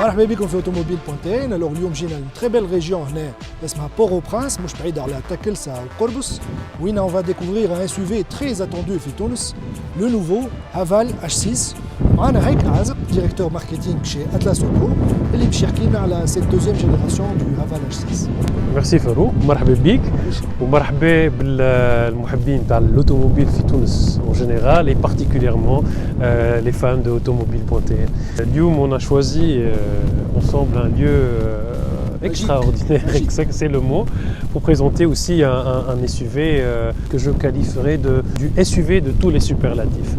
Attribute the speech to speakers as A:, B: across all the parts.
A: مرحبا بكم في اوتوموبيل بونتين. الوغ اليوم جينا لتري بيل ريجيون هنا اسمها بورو برانس، مش بعيد على تاكلسا وقربص، وين اون فا ديكوفرير ان SUV تري اتوندو في تونس، لو نوفو هافال H6. معنا هيك عازق ديريكتور ماركتينغ شي اتلاس اوتو اللي باش يحكي لنا على سيت دوزيام جينيراسيون دو هافال H6.
B: ميرسي فاروق، مرحبا بك ومرحبا بالمحبين تاع الاوتوموبيل في تونس en général et particulièrement les fans de Automobile Pointé. اليوم on a choisi ensemble un lieu extraordinaire, c'est le mot, pour présenter aussi un SUV que je qualifierais du SUV de tous les superlatifs.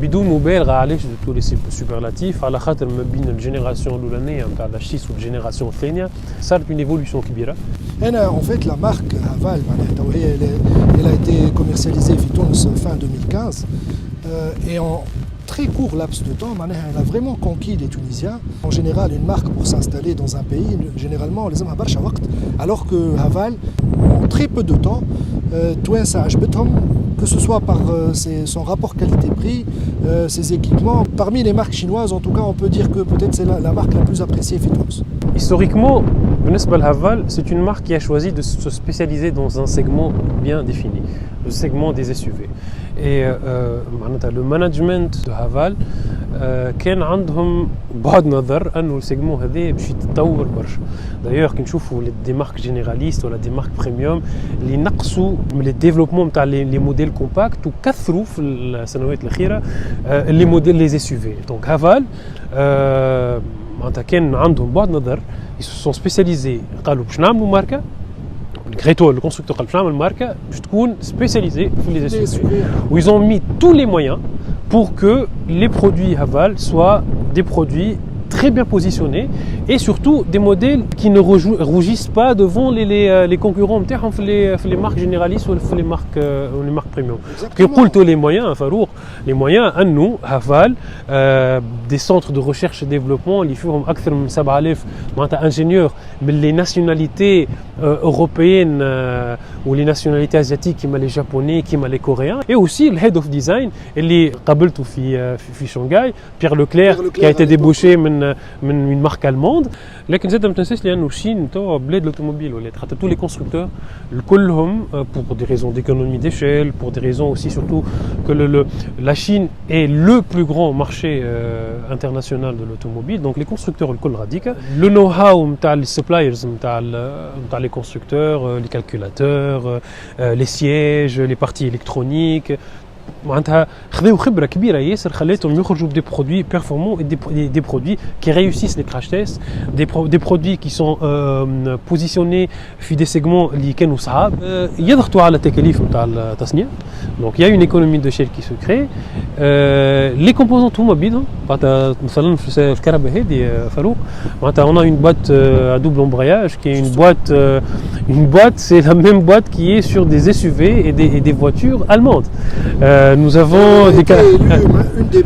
B: بدون مبالغه علاش دو لي سوبرلاتيف على خاطر ما بين الجينيراسيون الاولانيه نتاع الشيس والجينيراسيون الثانيه صارت اون ايفولوسيون كبيره.
A: هنا en fait la marque Haval معناتها هي elle a été commercialisée في تونس fin 2015 et en très court laps de temps, elle a vraiment conquis les Tunisiens. En général, une marque pour s'installer dans un pays, généralement, les hommes à alors que Haval, en très peu de temps, que ce soit par son rapport qualité-prix, ses équipements, parmi les marques chinoises, en tout cas, on peut dire que peut-être c'est la marque la plus appréciée في تونس.
B: Historiquement, Haval, c'est une marque qui a choisi de se spécialiser dans un segment bien défini, le segment des SUV. Et le management de Haval كان عندهم بعد نظر انه السيجمون هذا باش يتطور برشا. دايوغ كي نشوفوا دي مارك جينيراليست ولا دي مارك بريميوم اللي نقصوا من الديفلوبمون نتاع لي موديل كومباكت وكثروا في السنوات الاخيره لي موديل لي اس يو في. دونك هافال معناتها كان عندهم بعد نظر، ils se sont spécialisés قالوا باش نعملوا ماركه Gréto, le constructeur Alpha, le marque, je trouve spécialisé pour les SUV. Où ils ont mis tous les moyens pour que les produits Haval soient des produits très bien positionnés et surtout des modèles qui ne rougissent pas devant les concurrents les marques généralistes ou les marques premium. Que pour tous les moyens, Farouk, les moyens à nous, Haval, des centres de recherche et développement, ils font akthar min 7000 ingénieurs, mais les nationalités européennes ou les nationalités asiatiques, comme les japonais, comme les coréens, et aussi le head of design, اللي قابلته في شنغهاي, Pierre Leclerc, qui a été débauché من une marque allemande. لكن زاد ما تنساش لانه الصين توا بلاد الاوتوموبيل ولات خاطر tous les constructeurs كلهم pour des raisons d'économie d'échelle, pour des raisons aussi surtout que la Chine est le plus grand marché international de l'automobile. Donc les constructeurs الكل غاديكا le know-how نتاع les suppliers نتاع les constructeurs, les calculateurs, les sièges, les parties électroniques. معناتها خذوا خبره كبيره ياسر خلاتهم يخرجوا بدي برودوي بيرفورمون دي برودوي كي ريوسيس لي كراش تيست دي برودوي كي سون بوزيسيوني في دي سيغمون اللي كانوا صعاب يضغطوا على التكاليف نتاع التصنيع. دونك يا اون ايكونومي دو شيل كي سو كري. لي كومبوزونت هما بيدهم معناتها مثلا في الكهرباء هذه فاروق معناتها اون اون بوات ا دوبل امبرياج كي une boîte c'est la même boîte qui est sur des SUV et des voitures allemandes. Nous avons
A: une des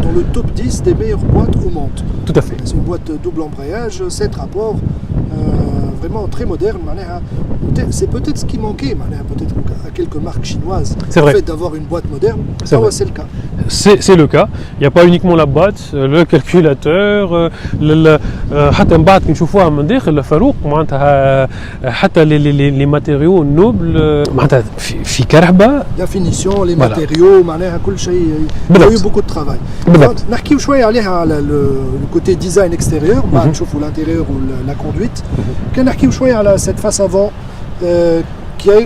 A: dans le top 10 des meilleures boîtes au monde.
B: Tout à fait.
A: C'est une boîte double embrayage, 7 rapports, vraiment très moderne. C'est peut-être ce qui manquait peut-être à quelques marques chinoises.
B: C'est vrai.
A: Le fait d'avoir une boîte moderne, c'est le cas.
B: C'est le cas. Il n'y a pas uniquement la boîte, le calculateur, حتى من بعد كي نشوفوها من داخل فاروق معناتها حتى les matériaux nobles معناتها في كرهبه.
A: La finition, les matériaux, معناها كل شيء. Il y a eu beaucoup de travail. نحكيو شويه عليها على le côté design extérieur, بعد نشوفوا l'intérieur ou la conduite. كان نحكيو شويه على cette face avant qui a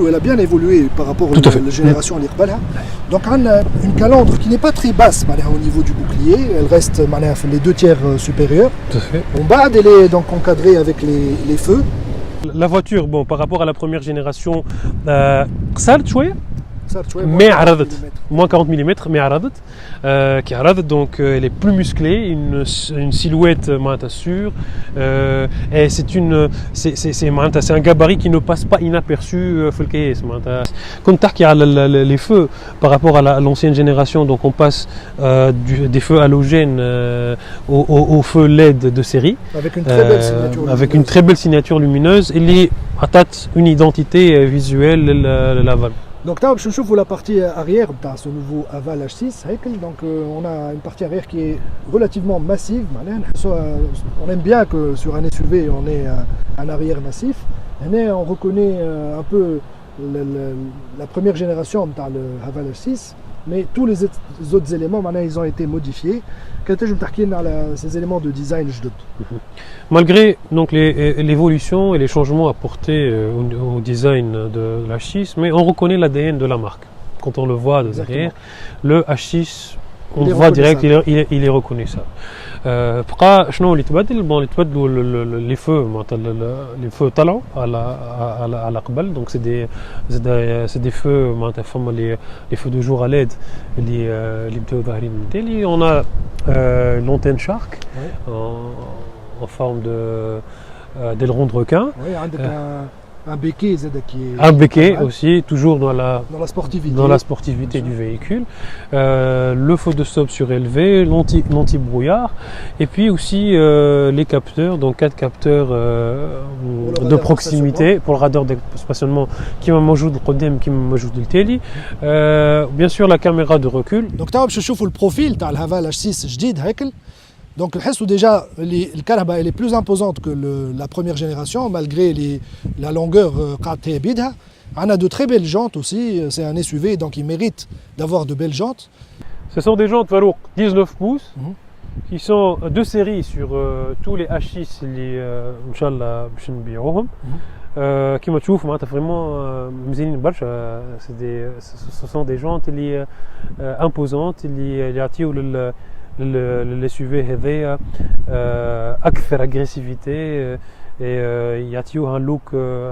A: elle a bien évolué par rapport aux générations اللي قبلها. Donc on a une calandre qui n'est pas très basse au niveau du bouclier, elle reste les 2/3 supérieurs.
B: Tout à fait.
A: En bas elle est donc encadrée avec les feux.
B: La voiture, bon, par rapport à la première génération, قصرت شويه
A: mais
B: عرضت moins 40 mm mais عرضت qui عرضت donc elle est plus musclée, une silhouette sûre et c'est un gabarit qui ne passe pas inaperçu في الكياس. كنت تحكي على les feux par rapport à l'ancienne génération, donc on passe des feux halogènes aux feux LED de série avec une très belle signature lumineuse اللي عطات une identité visuelle للافال.
A: Donc là, je trouve la partie arrière de ce nouveau Haval H6. Donc on a une partie arrière qui est relativement massive. On aime bien que sur un SUV on ait un arrière massif. Et on reconnaît un peu la première génération de le Haval H6, mais tous les autres éléments maintenant ils ont été modifiés. Quand je me ces éléments de design,
B: malgré donc l'évolution et les changements apportés au design de l'H6, mais on reconnaît l'ADN de la marque. Quand on le voit de derrière, le H6, on voit direct, il est reconnaissable. Les feux talents à la قبل, donc c'est des feux, les feux de jour à LED, on a l'antenne Shark en forme d'aileron de requin.
A: Oui, un béquet qui est
B: un béquet aussi, toujours dans la sportivité du véhicule. Le feu de stop surélevé, l'anti-brouillard, et puis aussi les capteurs, donc 4 capteurs de proximité pour le radar de stationnement qui m'a موجود القدام qui m'a موجود التالي. Bien sûr la caméra de recul.
A: Donc tu vois le profil تاع الهافال H6 جديد هيكل. Donc, déjà, le Karaba est plus imposante que la première génération, malgré la longueur. On a de très belles jantes aussi, c'est un SUV, donc il mérite d'avoir de belles jantes.
B: Ce sont des jantes Farouk 19 pouces, qui sont de série sur tous les H6, Inch'Allah, qui me trouvent vraiment ce sont des jantes imposantes, le SUV هذايا أكثر agressivité et يعطيوه un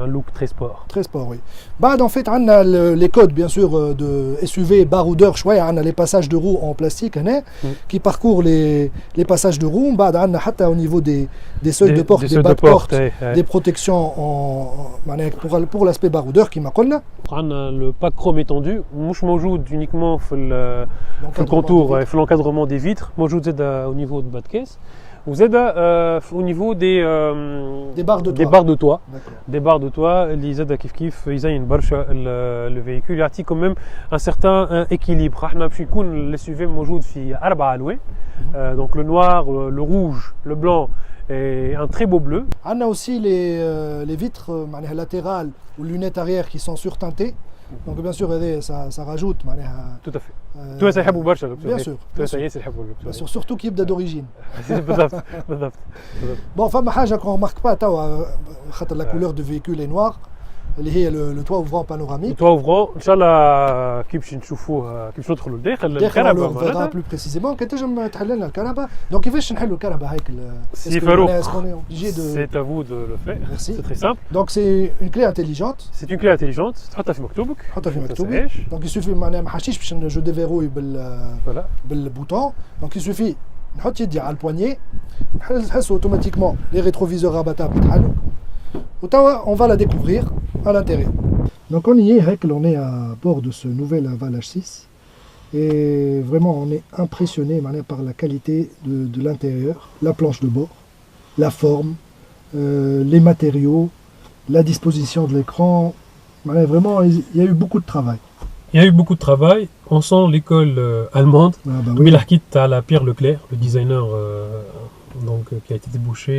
B: look très sport.
A: Très sport, oui. En fait, on a les codes bien sûr de SUV baroudeur, on a les passages de roues en plastique qui parcourent les passages de roues. On a au niveau des seuils de porte, des bas de porte, des protections pour l'aspect baroudeur qui m'a collé.
B: On a le pack chrome étendu, مش موجود uniquement في contour, l'encadrement des vitres, موجود au niveau de bas de caisse. Vous êtes au niveau des barres de toit. Des barres de toit, ils aident le véhicule. Il y a quand même un certain équilibre. Les SUV موجود في 4 ألوان. Donc le noir, le rouge, le blanc et un très beau bleu.
A: On a aussi les vitres latérales ou lunettes arrière qui sont surteintées. Donc bien sûr ça rajoute.
B: Tout à fait. Tout ça
A: bien sûr. Surtout qui est d'origine. Bon, enfin qu'on remarque pas la couleur du véhicule est noire. Le toit ouvrant panoramique.
B: Le toit ouvrant, Inch'Allah, كيفاش نشوفوه كيفاش ندخلوا لداخل
A: الكهرباء. On verra plus précisément quand تنجم تحل لنا الكهرباء. Donc كيفاش نحلوا الكهرباء هيك؟
B: C'est à vous de le faire.
A: Merci.
B: C'est très simple.
A: Donc c'est une clé intelligente.
B: C'est une clé intelligente. تحطها في مكتوبك.
A: تحطها في مكتوبك. Donc il suffit ما حاشيش باش جو déverrouille بالبouton. Donc il suffit نحط يدي على البوignet. نحس automatiquement les rétroviseurs rabattables تحلوا. On va la découvrir à l'intérieur. Donc on y est, on est à bord de ce nouvel Haval H6 et vraiment on est impressionné par la qualité de l'intérieur, la planche de bord, la forme, les matériaux, la disposition de l'écran. Vraiment il y a eu beaucoup de travail.
B: Il y a eu beaucoup de travail. On sent l'école allemande.
A: Oui.
B: À la Pierre Leclerc, le designer qui a été débauché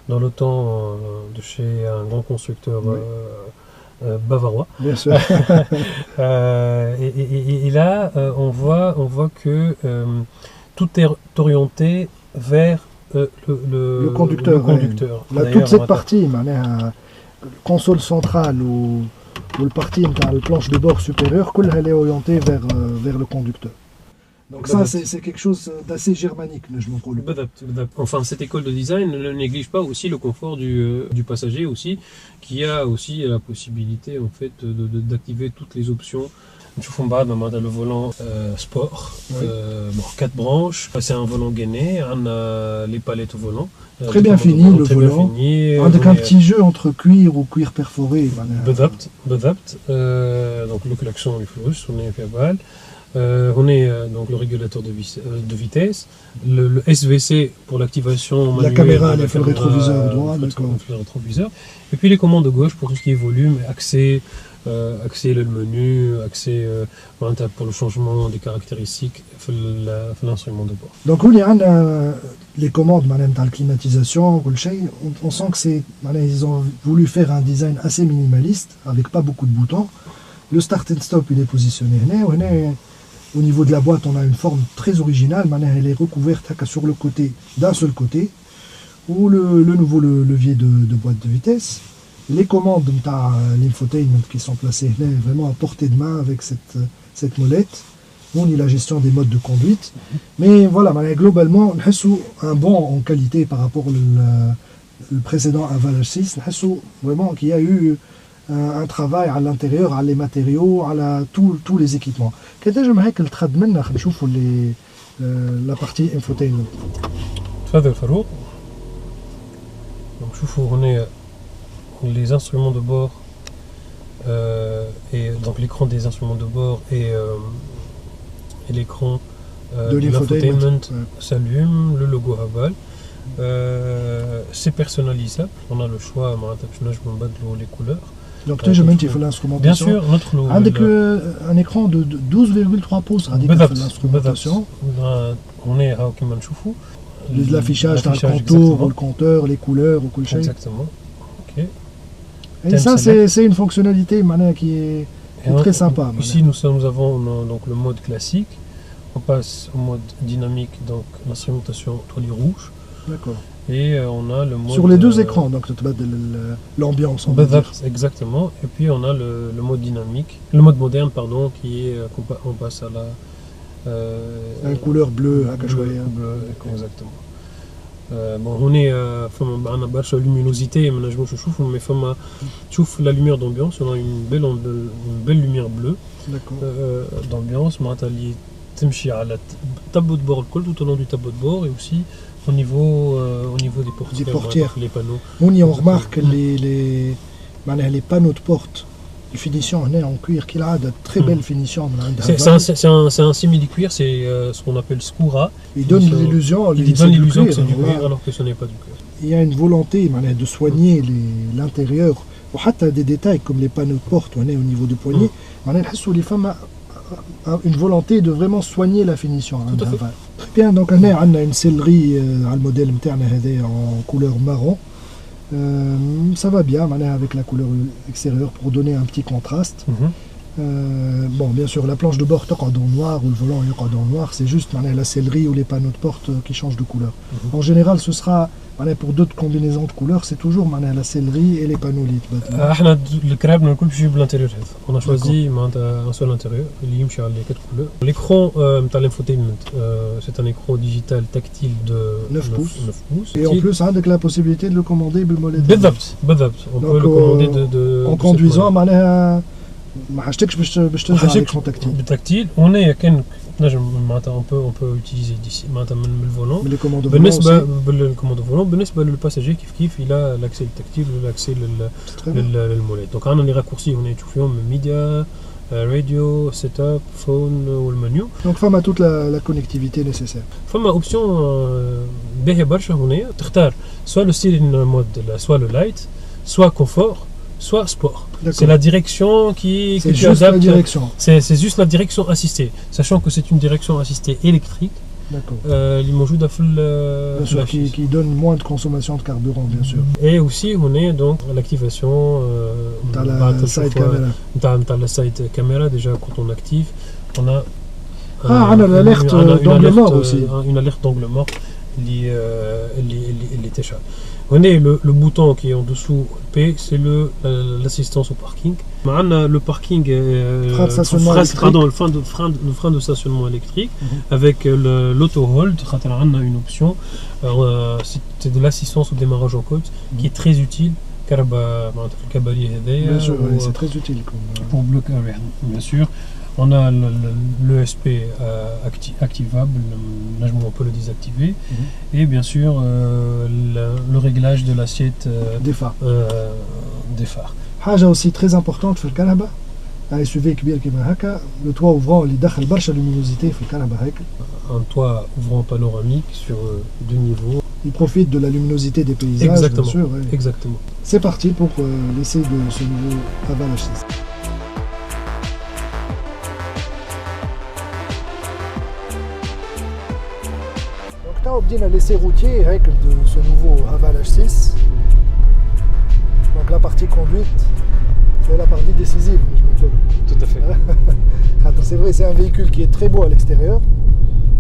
B: dans le temps de chez un grand constructeur bavarois.
A: Bien sûr.
B: Et là, on voit que tout est orienté vers
A: le conducteur. Toute cette partie, console centrale ou le partie de la planche de bord supérieure, elle est orientée vers le conducteur. Donc ça, c'est quelque chose d'assez germanique, je me trouve.
B: Enfin, cette école de design ne néglige pas aussi le confort du passager aussi, qui a aussi la possibilité en fait d'activer toutes les options. Le volant sport, 4 branches, c'est un volant gainé, on a les palettes au volant.
A: Très bien fini le volant, avec un petit jeu entre cuir ou cuir perforé.
B: Donc le klaxon est flou, on est fait balle. On est donc le régulateur de vitesse, le SVC pour l'activation manuelle,
A: la caméra, le rétroviseur droit,
B: et puis les commandes de gauche pour tout ce qui est volume, accès, accès le menu, accès pour le changement des caractéristiques de l'instrument de bord.
A: Donc on y a les commandes dans la climatisation, on sent que ils ont voulu faire un design assez minimaliste avec pas beaucoup de boutons. Le start and stop il est positionné au niveau de la boîte on a une forme très originale, elle est recouverte sur le côté d'un seul côté, ou le nouveau levier de boîte de vitesse. Les commandes de l'infotainment qui sont placées vraiment à portée de main avec cette molette. On y la gestion des modes de conduite. Mais voilà, globalement, on a un bond en qualité par rapport au précédent Haval H6. On a vraiment qu'il y a eu un travail à l'intérieur, à les matériaux, à tous les équipements. J'aimerais que le traitement, la partie infotainment.
B: تفضل فاروق. Donc on est les instruments de bord et donc l'écran des instruments de bord et l'écran de l'infotainment s'allume, le logo Haval. C'est personnalisable, on a le choix les couleurs.
A: Donc tu il faut l'instrumentation.
B: Bien sûr, notre logo.
A: Avec un écran de 12,3 pouces avec l'instrumentation.
B: On est à Okimanchoufou.
A: L'affichage dans le contour, le compteur, les couleurs, ou
B: exactement. Ok.
A: Et ça, c'est une fonctionnalité qui est très sympa.
B: Ici, nous avons donc le mode classique. On passe au mode dynamique, donc l'instrumentation toile rouge.
A: D'accord.
B: Et on a le mode...
A: Sur les deux écrans, donc tu as l'ambiance.
B: Exactement. Et puis on a le mode dynamique, le mode moderne, pardon, qui est on passe à la...
A: une couleur bleue,
B: bleu, exactement. Bon, on est à la luminosité, mais la lumière d'ambiance, on a une belle lumière bleue d'ambiance, à la tableau de bord tout au long du tableau de bord et aussi au niveau des portières, les panneaux.
A: On remarque les panneaux de porte. La finition en cuir qui a de très belles finitions.
B: C'est un simili-cuir, c'est ce qu'on appelle Skoura.
A: Il donne l'illusion
B: que c'est du cuir alors que ce n'est pas du cuir.
A: Il y a une volonté de soigner l'intérieur, ou même des détails comme les panneaux de porte au niveau du poignet. Les femmes ont une volonté de vraiment soigner la finition.
B: Tout à fait.
A: Bien, donc on a une sellerie à le modèle en couleur marron. Ça va bien avec la couleur extérieure pour donner un petit contraste. Bon, bien sûr, la planche de bord est en noir ou le volant est en noir, c'est juste la sellerie ou les panneaux de porte qui changent de couleur. En général, ce sera pour d'autres combinaisons de couleurs, c'est toujours la sellerie et les panneaux lit.
B: On a choisi un seul intérieur, les 4 couleurs. L'écran l'infotainment, c'est un écran digital tactile de
A: 9 pouces. Et en plus, avec la possibilité de le commander molette.
B: On peut le commander
A: en conduisant, ما حاجتكش باش تنزل على l'écran tactile.
B: بالتactile on est on peut utiliser d'ici من الفولون.
A: Les commandes
B: volant بالنسبه للباساجير كيف il a l'accès tactile l'accès للمولات. Donc on a les raccourcis on est تشوفيهم media radio setup phone والمنيو.
A: Donc femme a toute la connectivité nécessaire.
B: فما option باهيه برشا هنا تختار soit le style mode soit le light soit confort soit sport. C'est la direction qui
A: tu adaptes. La direction.
B: C'est juste la direction assistée, sachant que c'est une direction assistée électrique.
A: Qui donne moins de consommation de carburant, bien sûr.
B: Et aussi, on est donc à l'activation
A: la side caméra.
B: La side caméra, déjà quand on active, on a
A: l'alerte d'angle mort aussi.
B: Une alerte d'angle mort. On est le bouton qui est en dessous P, c'est l'assistance au parking. Le parking le frein de stationnement électrique avec l'auto-hold. On a une option, c'est de l'assistance au démarrage en côte qui est très utile.
A: Bien sûr, c'est très utile.
B: Pour bloquer, bien sûr. On a l'ESP activable, là on peut le désactiver, et bien sûr le réglage de l'assiette des phares.
A: حاجة aussi très importante في الكنبة SUV كبير كيما هكا le toit ouvrant اللي دخل برشا luminosité في الكنبة هيك.
B: Un toit ouvrant panoramique sur 2 niveaux.
A: Il profite de la luminosité des paysages.
B: Exactement.
A: Bien sûr,
B: Exactement.
A: C'est parti pour l'essai de ce nouveau Haval H6. بدينا l'essai routier avec de ce nouveau Haval H6. Donc la partie conduite, c'est la partie décisive.
B: Tout à fait.
A: C'est vrai, c'est un véhicule qui est très beau à l'extérieur,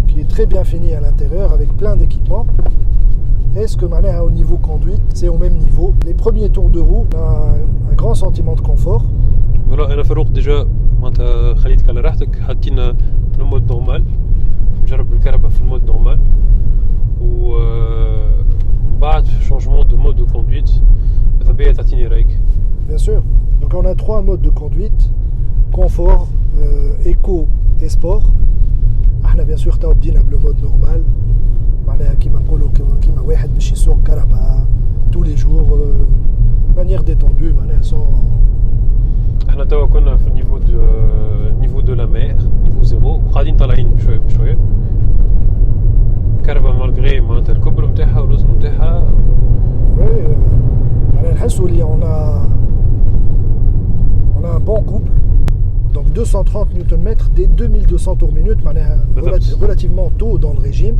A: qui est très bien fini à l'intérieur avec plein d'équipements. Est-ce que maintenant au niveau conduite, c'est au même niveau? Les premiers tours de roue, on a un grand sentiment de confort.
B: Voilà, أنا فاروق ديجا معناتها خليتك على راحتك حاطين لو مود نورمال نجرب الكهرباء في المود نورمال و بعد changement de mode de conduite ماذا بيا تعطيني رايك.
A: Bien sûr. Donc on a 3 modes de conduite, confort, éco et sport. احنا bien sûr تاو بدينا بالمود نورمال معناها كيما نقولوا كيما واحد باش يسوق كهرباء tous les jours manière détendue معناها sans.
B: احنا توا كنا في النيفو دو لا مير نيفو زيرو وقاعدين طالعين بشويه بشويه كهرباء مالغري معناتها الكبر نتاعها والوزن نتاعها.
A: وي معناها نحسوا اللي on a un bon couple. Donc 230 Nm dès 2200 tours minute, relativement tôt dans le régime.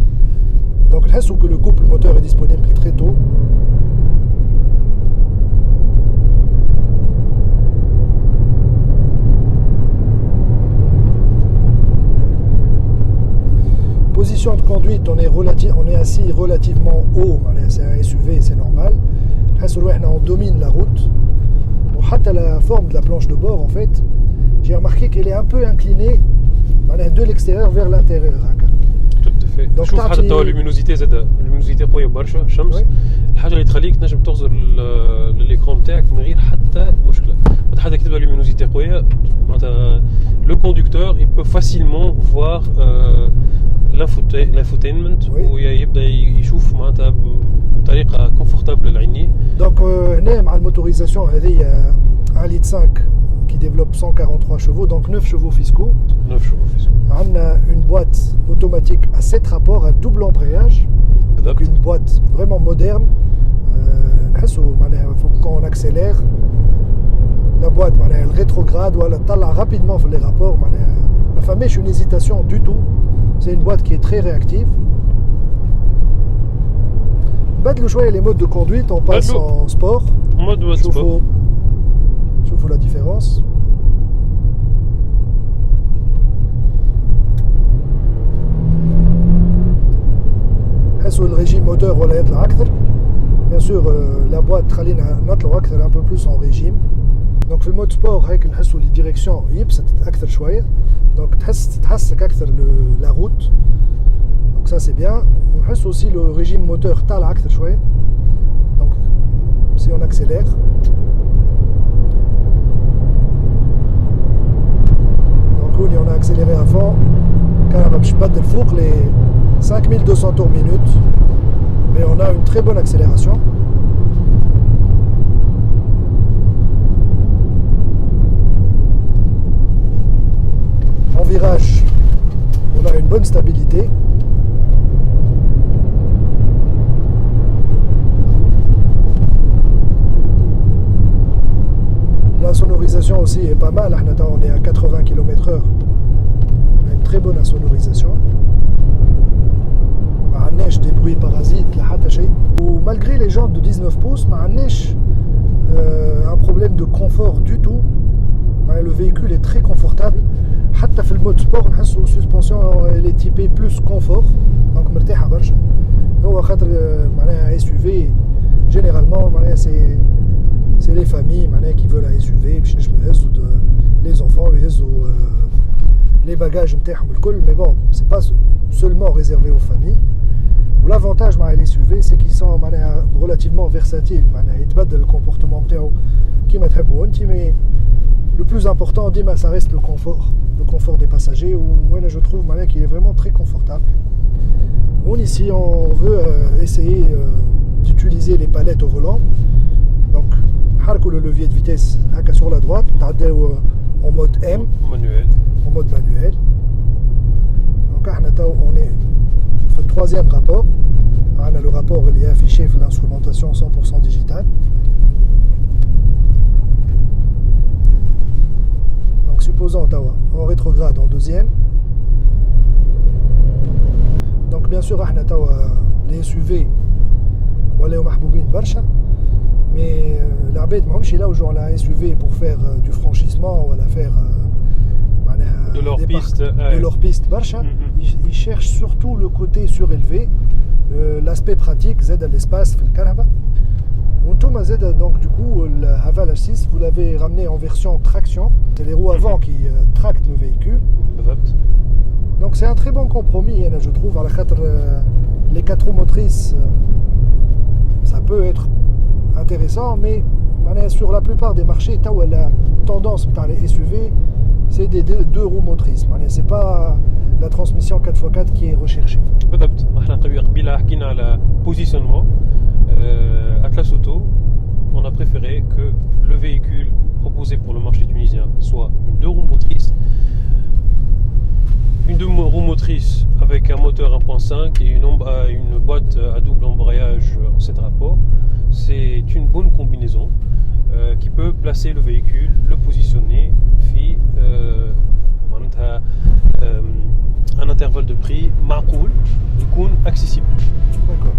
A: Donc que le couple moteur est disponible très tôt. Position de conduite, on est assis relativement haut, c'est un SUV, c'est normal. On domine la route. La forme de la planche de bord, en fait, j'ai remarqué qu'elle est un peu inclinée de l'extérieur vers l'intérieur.
B: Tout à fait. شوف حتى توا اللومينوزيتي زاد اللومينوزيتي قويه برشا الشمس الحاجه اللي تخليك تنجم تغزر لليكرون نتاعك من غير حتى مشكله حتى كي تبدا اللومينوزيتي قويه معناتها لو كوندكتور il peut facilement voir l'infotainment ويبدا يشوف معناتها بطريقه كونفورتابل للعينين.
A: دونك هنا مع الموتوريزاسيون هذه 1 litre 5 qui développe 143 chevaux, donc 9 chevaux fiscaux.
B: 9 chevaux fiscaux.
A: On a une boîte automatique à 7 rapports à double embrayage. Donc une boîte vraiment moderne. Quand on accélère, la boîte elle rétrograde ou elle tala rapidement les rapports. La famille, je suis une hésitation du tout. C'est une boîte qui est très réactive. Le choix et les modes de conduite, on passe en sport.
B: Mode sport.
A: Je vous la différence. Le régime moteur ولا يطلع أكثر. Bien sûr la boîte تخلينا نطلع أكثر un peu plus en régime. Donc في المود سبور هيك نحسوا لي ديريكسيون يبسط أكثر شوية. Donc تحسك أكثر la route. Donc ça c'est bien. On حس aussi le régime moteur طالع أكثر شوية. Donc si on accélère. On a accéléré à fond, je pas de four les 5200 tours minute, mais on a une très bonne accélération. En virage, on a une bonne stabilité. La sonorisation aussi est pas mal, on est à 80 km/h. On a une très bonne insonorisation. Des bruits parasites, malgré les jantes de 19 pouces, un problème de confort du tout. Le véhicule est très confortable. Hatta في المود sport, la suspension elle est typée plus confort. Donc مرتاحة برشا. هو خاطر معناها SUV généralement c'est les familles qui veulent un SUV باش نجموا يهزوا les enfants يهزوا les bagages نتاعهم الكل. Mais bon, c'est pas seulement réservé aux familles. L'avantage مع les SUV c'est qu'ils sont relativement versatiles. يتبدل le comportement نتاعو كيما تحبوا انت. Mais le plus important, ça reste le confort des passagers, où je trouve qu'il est vraiment très confortable. Ici, on veut essayer d'utiliser les palettes au volant. Donc, le levier de vitesse sur la droite, en mode M, en mode manuel. Donc, on est au 3e rapport. On a le rapport il est affiché sur l'instrumentation 100% digitale. Supposons on rétrograde en 2e. Donc bien sûr les SUV ولاو محبوبين برشا mais العباد ماهمش يلاو جوع la SUV pour faire du franchissement ولا faire
B: de leur piste
A: de leur piste برشا. Ils cherchent surtout le côté surélevé, l'aspect pratique زاد l'espace في الكهرباء. وانتم زاد donc du coup le Haval H6 vous l'avez ramené en version traction, c'est les roues avant qui tractent le véhicule. Donc c'est un très bon compromis, je trouve, à la les 4 roues motrices, ça peut être intéressant, mais sur la plupart des marchés, la tendance dans les SUV, c'est des 2 roues motrices. C'est pas la transmission 4x4 qui est recherchée.
B: بالضبط. احنا قبيله حكينا على positionnement. Atlas Auto, on a préféré que le véhicule proposé pour le marché tunisien soit une 2 roues motrices. Une 2 roues motrices avec un moteur 1.5 et une boîte à double embrayage en 7 rapports. C'est une bonne combinaison qui peut placer le véhicule, le positionner, un intervalle de prix معقول, accessible.
A: D'accord.